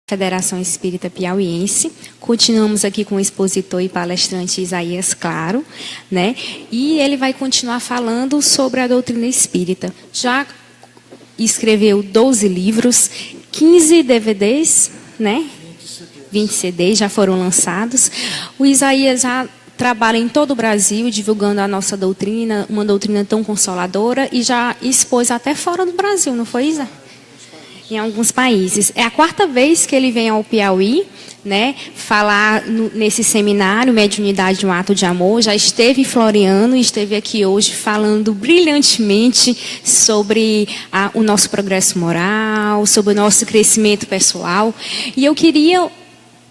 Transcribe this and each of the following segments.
Federação Espírita Piauiense. Continuamos aqui com o expositor e palestrante Isaías Claro, né? E ele vai continuar falando sobre a doutrina espírita. Já escreveu 12 livros, 15 DVDs, né? 20 CDs já foram lançados. O Isaías já trabalha em todo o Brasil, divulgando a nossa doutrina, uma doutrina tão consoladora, e já expôs até fora do Brasil, não foi, Isa? Em alguns países. É a quarta vez que ele vem ao Piauí, né, falar nesse seminário, Mediunidade de um Ato de Amor. Já esteve em Floriano e esteve aqui hoje falando brilhantemente sobre o nosso progresso moral, sobre o nosso crescimento pessoal. E eu queria,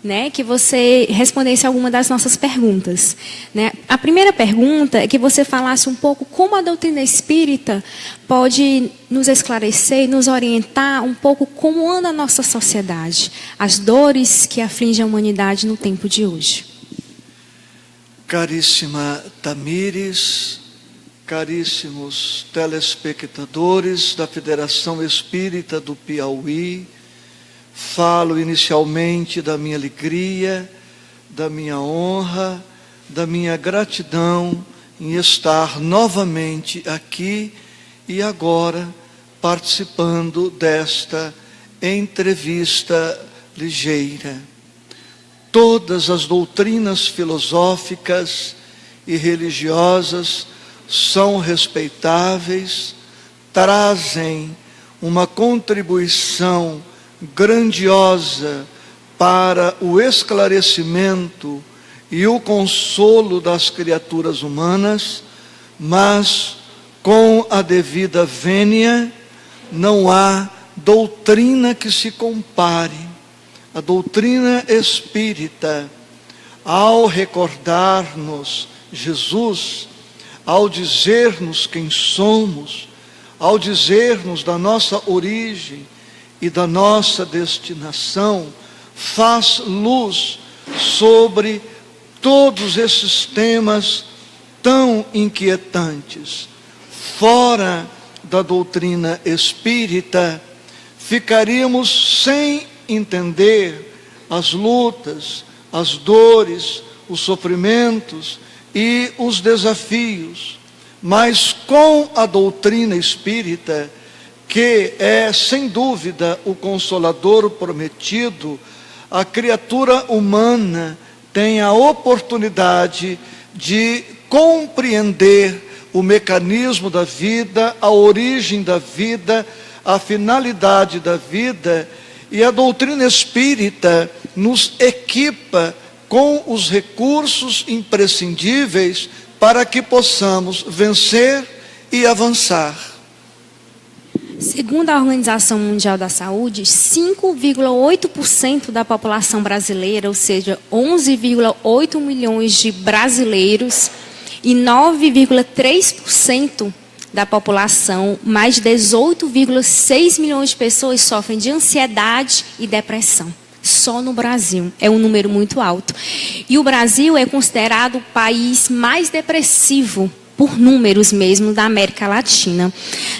né, que você respondesse alguma das nossas perguntas, né? A primeira pergunta é que você falasse um pouco como a doutrina espírita pode nos esclarecer e nos orientar um pouco como anda a nossa sociedade, as dores que afligem a humanidade no tempo de hoje. Caríssima Tamires, caríssimos telespectadores da Federação Espírita do Piauí, falo inicialmente da minha alegria, da minha honra, da minha gratidão em estar novamente aqui e agora participando desta entrevista ligeira. Todas as doutrinas filosóficas e religiosas são respeitáveis, trazem uma contribuição grandiosa para o esclarecimento e o consolo das criaturas humanas, mas com a devida vênia não há doutrina que se compare. A doutrina espírita, ao recordar-nos Jesus, ao dizer-nos quem somos, ao dizer-nos da nossa origem e da nossa destinação, faz luz sobre todos esses temas tão inquietantes. Fora da doutrina espírita, ficaríamos sem entender as lutas, as dores, os sofrimentos e os desafios. Mas com a doutrina espírita, que é, sem dúvida, o Consolador prometido, a criatura humana tem a oportunidade de compreender o mecanismo da vida, a origem da vida, a finalidade da vida, e a doutrina espírita nos equipa com os recursos imprescindíveis para que possamos vencer e avançar. Segundo a Organização Mundial da Saúde, 5,8% da população brasileira, ou seja, 11,8 milhões de brasileiros, e 9,3% da população, mais de 18,6 milhões de pessoas, sofrem de ansiedade e depressão. Só no Brasil. É um número muito alto. E o Brasil é considerado o país mais depressivo, por números mesmo, da América Latina,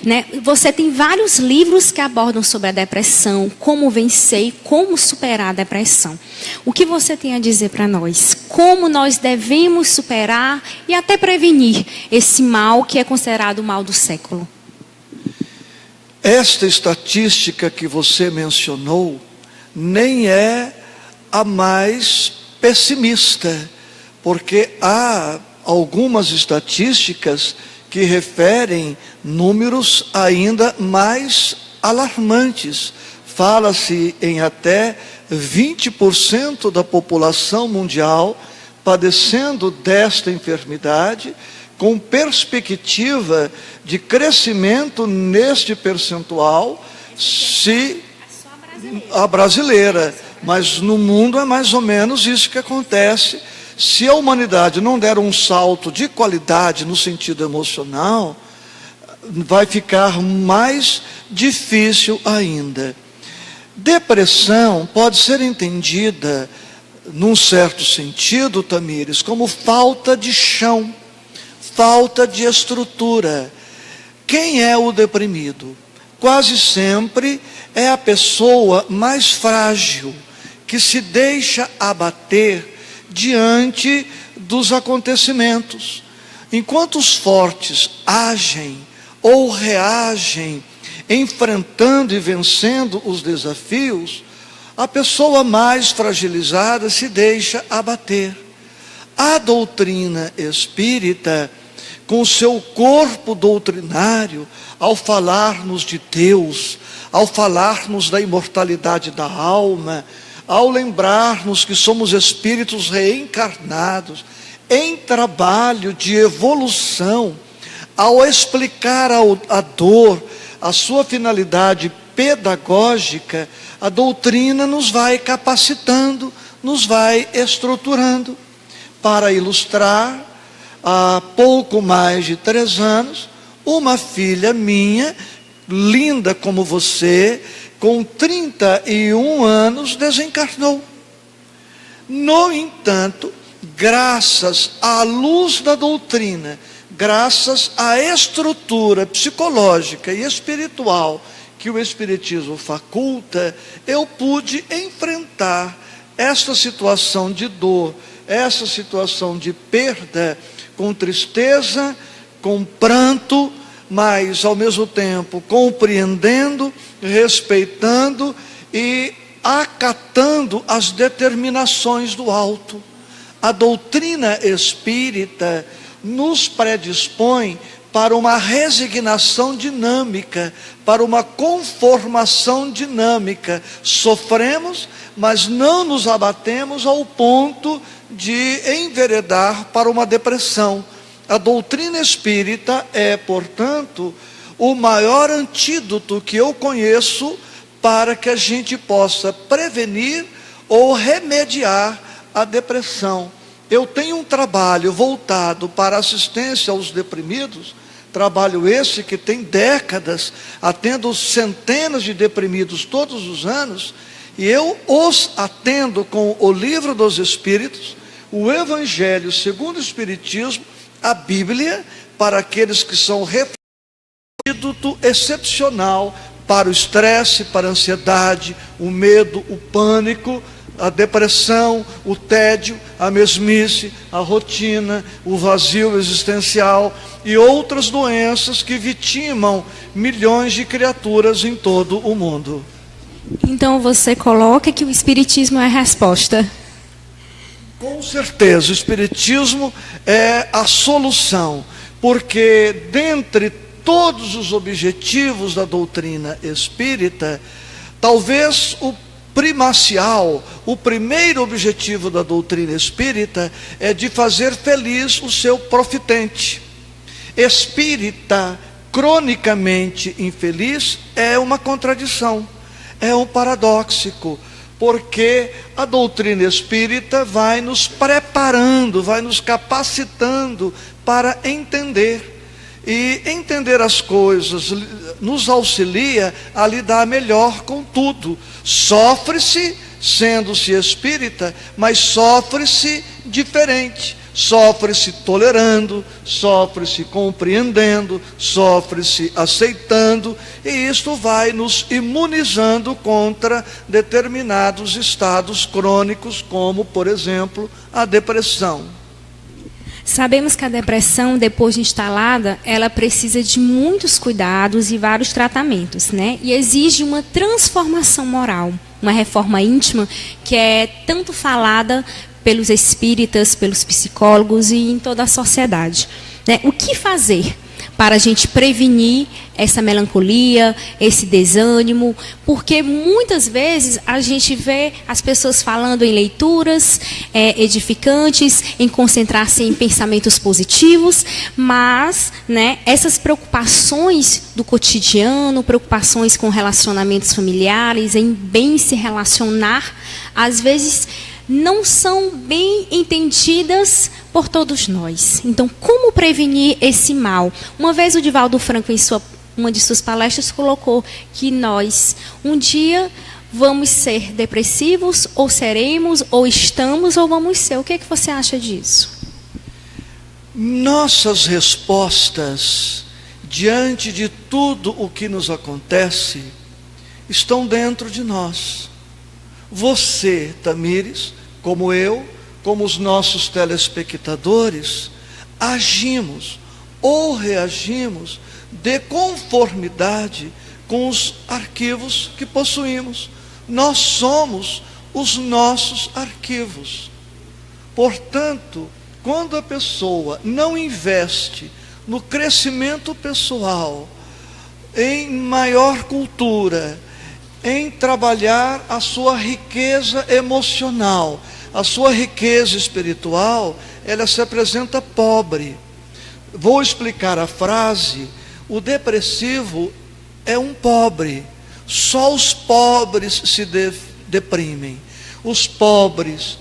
né? Você tem vários livros que abordam sobre a depressão, como vencer e como superar a depressão. O que você tem a dizer para nós? Como nós devemos superar e até prevenir esse mal que é considerado o mal do século? Esta estatística que você mencionou nem é a mais pessimista, porque há algumas estatísticas que referem números ainda mais alarmantes. Fala-se em até 20% da população mundial padecendo desta enfermidade, com perspectiva de crescimento neste percentual, se a brasileira, mas no mundo é mais ou menos isso que acontece. Se a humanidade não der um salto de qualidade no sentido emocional, vai ficar mais difícil ainda. Depressão pode ser entendida, num certo sentido, Tamires, como falta de chão, falta de estrutura. Quem é o deprimido? quase sempre é a pessoa mais frágil, que se deixa abater diante dos acontecimentos. Enquanto os fortes agem ou reagem, enfrentando e vencendo os desafios, a pessoa mais fragilizada se deixa abater. A doutrina espírita, com o seu corpo doutrinário, ao falar-nos de Deus, ao falar-nos da imortalidade da alma, ao lembrar-nos que somos espíritos reencarnados, em trabalho de evolução, ao explicar a dor, a sua finalidade pedagógica, a doutrina nos vai capacitando, nos vai estruturando. Para ilustrar, há pouco mais de 3 anos, uma filha minha, linda como você, com 31 anos, desencarnou. No entanto, graças à luz da doutrina, graças à estrutura psicológica e espiritual que o Espiritismo faculta, eu pude enfrentar esta situação de dor, essa situação de perda, com tristeza, com pranto, mas ao mesmo tempo compreendendo, respeitando e acatando as determinações do alto. A doutrina espírita nos predispõe para uma resignação dinâmica, para uma conformação dinâmica. Sofremos, mas não nos abatemos ao ponto de enveredar para uma depressão. A doutrina espírita é, portanto, o maior antídoto que eu conheço para que a gente possa prevenir ou remediar a depressão. Eu tenho um trabalho voltado para assistência aos deprimidos, trabalho esse que tem décadas, atendo centenas de deprimidos todos os anos, e eu os atendo com o Livro dos Espíritos, o Evangelho segundo o Espiritismo, a Bíblia, para aqueles que são antídoto excepcional para o estresse, para a ansiedade, o medo, o pânico, a depressão, o tédio, a mesmice, a rotina, o vazio existencial e outras doenças que vitimam milhões de criaturas em todo o mundo. Então você coloca que o Espiritismo é a resposta. Com certeza, o Espiritismo é a solução, porque dentre todos os objetivos da doutrina espírita, talvez o primacial, o primeiro objetivo da doutrina espírita é de fazer feliz o seu profitente. Espírita cronicamente infeliz é uma contradição, é um paradóxico, porque a doutrina espírita vai nos preparando, vai nos capacitando para entender. E entender as coisas nos auxilia a lidar melhor com tudo. Sofre-se sendo-se espírita, mas sofre-se diferente. Sofre-se tolerando, sofre-se compreendendo, sofre-se aceitando, e isto vai nos imunizando contra determinados estados crônicos, como, por exemplo, a depressão. Sabemos que a depressão, depois de instalada, ela precisa de muitos cuidados e vários tratamentos, né? E exige uma transformação moral, uma reforma íntima que é tanto falada pelos espíritas, pelos psicólogos e em toda a sociedade, né? O que fazer para a gente prevenir essa melancolia, esse desânimo? Porque muitas vezes a gente vê as pessoas falando em leituras edificantes, em concentrar-se em pensamentos positivos, mas, né, essas preocupações do cotidiano, preocupações com relacionamentos familiares, em bem se relacionar, às vezes não são bem entendidas por todos nós. Então, como prevenir esse mal? Uma vez o Divaldo Franco, em uma de suas palestras, colocou que nós, um dia, vamos ser depressivos, ou seremos, ou estamos, ou vamos ser. O que é que você acha disso? Nossas respostas diante de tudo o que nos acontece, estão dentro de nós. Você, Tamires, como eu, como os nossos telespectadores, agimos ou reagimos de conformidade com os arquivos que possuímos. Nós somos os nossos arquivos. Portanto, quando a pessoa não investe no crescimento pessoal, em maior cultura, em trabalhar a sua riqueza emocional, a sua riqueza espiritual, ela se apresenta pobre. Vou explicar a frase: o depressivo é um pobre. Só os pobres se deprimem. Os pobres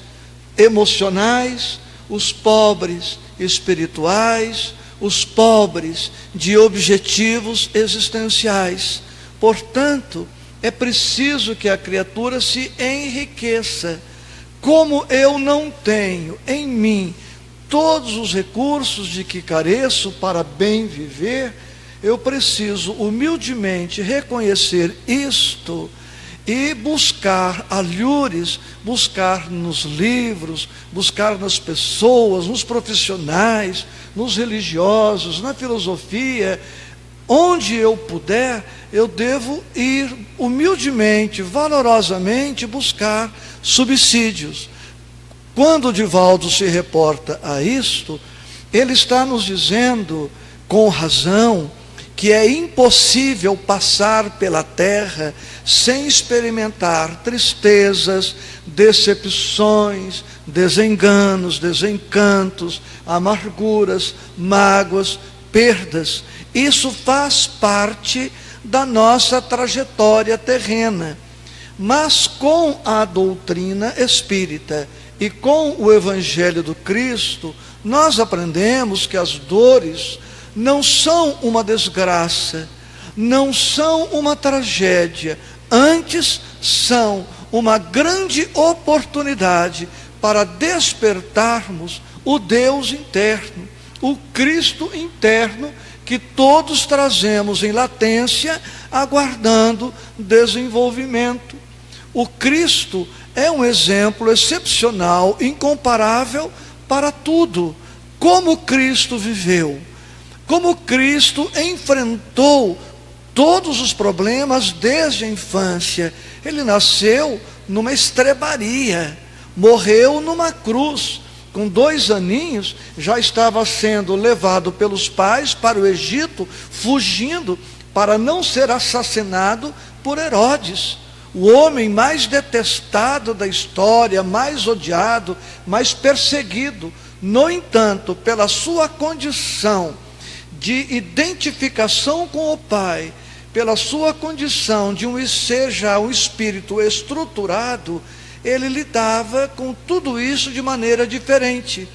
emocionais, os pobres espirituais, os pobres de objetivos existenciais. Portanto, é preciso que a criatura se enriqueça. Como eu não tenho em mim todos os recursos de que careço para bem viver, eu preciso humildemente reconhecer isto e buscar alhures, buscar nos livros, buscar nas pessoas, nos profissionais, nos religiosos, na filosofia. Onde eu puder, eu devo ir humildemente, valorosamente buscar subsídios. Quando o Divaldo se reporta a isto, ele está nos dizendo, com razão, que é impossível passar pela terra sem experimentar tristezas, decepções, desenganos, desencantos, amarguras, mágoas, perdas. Isso faz parte da nossa trajetória terrena. Mas com a doutrina espírita e com o Evangelho do Cristo, nós aprendemos que as dores não são uma desgraça, não são uma tragédia, antes são uma grande oportunidade para despertarmos o Deus interno, o Cristo interno, que todos trazemos em latência, aguardando desenvolvimento. O Cristo é um exemplo excepcional, incomparável para tudo. Como Cristo viveu, como Cristo enfrentou todos os problemas desde a infância. Ele nasceu numa estrebaria, morreu numa cruz. Com 2 aninhos, já estava sendo levado pelos pais para o Egito, fugindo para não ser assassinado por Herodes, o homem mais detestado da história, mais odiado, mais perseguido. No entanto, pela sua condição de identificação com o Pai, pela sua condição de um ser já um espírito estruturado, ele lidava com tudo isso de maneira diferente.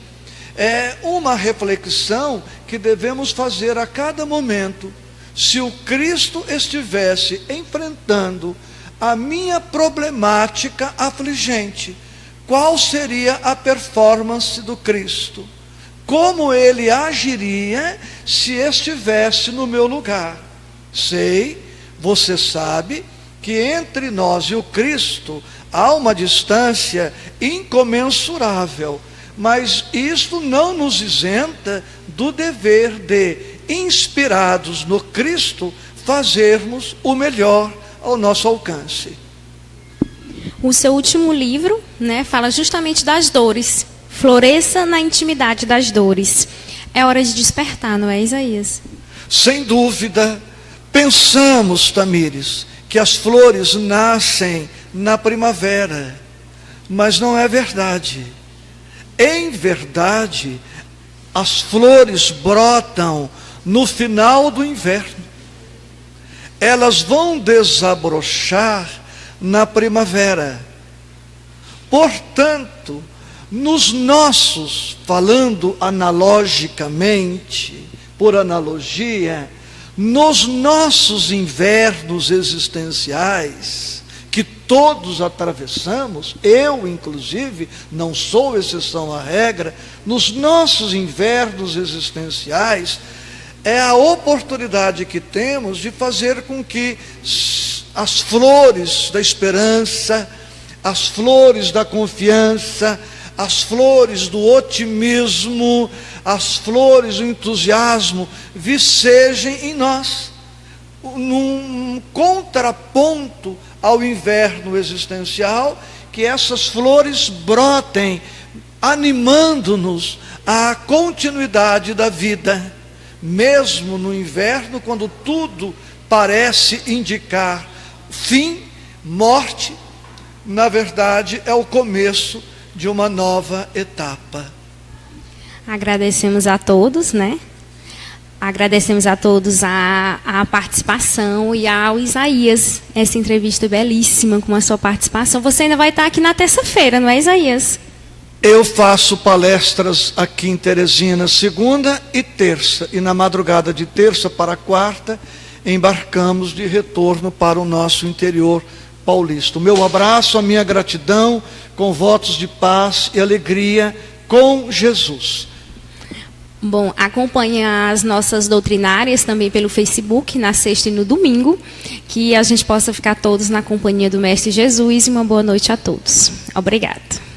É uma reflexão que devemos fazer a cada momento. Se o Cristo estivesse enfrentando a minha problemática afligente, qual seria a performance do Cristo? Como ele agiria se estivesse no meu lugar? Sei, você sabe, que entre nós e o Cristo há uma distância incomensurável, mas isto não nos isenta do dever de, inspirados no Cristo, fazermos o melhor ao nosso alcance. O seu último livro, fala justamente das dores. Floresça na intimidade das dores. É hora de despertar, não é, Isaías? Sem dúvida. Pensamos, Tamires, que as flores nascem na primavera, mas não é verdade. Em verdade, as flores brotam no final do inverno. Elas vão desabrochar na primavera. Portanto, nos nossos, falando analogicamente, por analogia, nos nossos invernos existenciais, que todos atravessamos, eu inclusive, não sou exceção à regra, nos nossos invernos existenciais, é a oportunidade que temos de fazer com que as flores da esperança, as flores da confiança, as flores do otimismo, as flores do entusiasmo vicejem em nós, num contraponto ao inverno existencial, que essas flores brotem, animando-nos à continuidade da vida, mesmo no inverno, quando tudo parece indicar fim, morte. Na verdade, é o começo de uma nova etapa. Agradecemos a todos, né? Agradecemos a todos a participação e ao Isaías, essa entrevista belíssima com a sua participação. Você ainda vai estar aqui na terça-feira, não é, Isaías? Eu faço palestras aqui em Teresina, segunda e terça, e na madrugada de terça para quarta, embarcamos de retorno para o nosso interior paulista. O meu abraço, a minha gratidão, com votos de paz e alegria com Jesus. Bom, acompanhe as nossas doutrinárias também pelo Facebook, na sexta e no domingo, que a gente possa ficar todos na companhia do Mestre Jesus, e uma boa noite a todos. Obrigada.